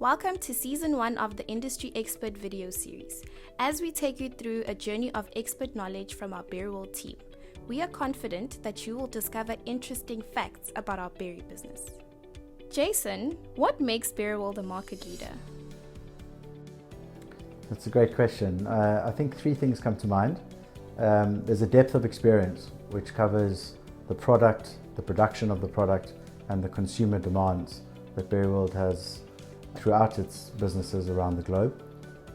Welcome to Season 1 of the Industry Expert video series, as we take you through a journey of expert knowledge from our BerryWorld team. We are confident that you will discover interesting facts about our berry business. Jason, what makes BerryWorld a market leader? That's a great question. I think three things come to mind. There's a depth of experience which covers the product, the production of the product, and the consumer demands that BerryWorld has throughout its businesses around the globe.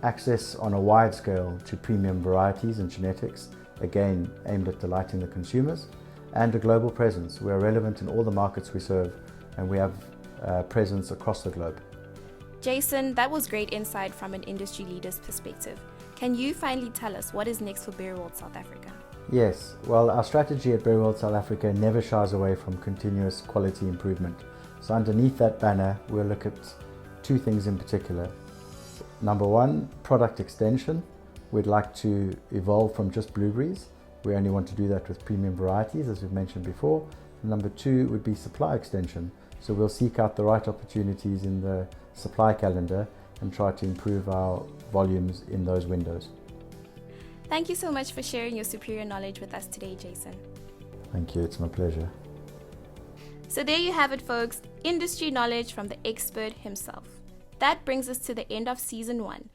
Access on a wide scale to premium varieties and genetics, again aimed at delighting the consumers, and a global presence. We are relevant in all the markets we serve, and we have presence across the globe. Jason, that was great insight from an industry leader's perspective. Can you finally tell us what is next for BerryWorld South Africa? Yes, well, our strategy at BerryWorld South Africa never shies away from continuous quality improvement. So underneath that banner, we'll look at two things in particular. Number one, product extension. We'd like to evolve from just blueberries. We only want to do that with premium varieties, as we've mentioned before. And number two would be supply extension. So we'll seek out the right opportunities in the supply calendar and try to improve our volumes in those windows. Thank you so much for sharing your superior knowledge with us today, Jason. Thank you, it's my pleasure. So there you have it, folks, industry knowledge from the expert himself. That brings us to the end of Season 1.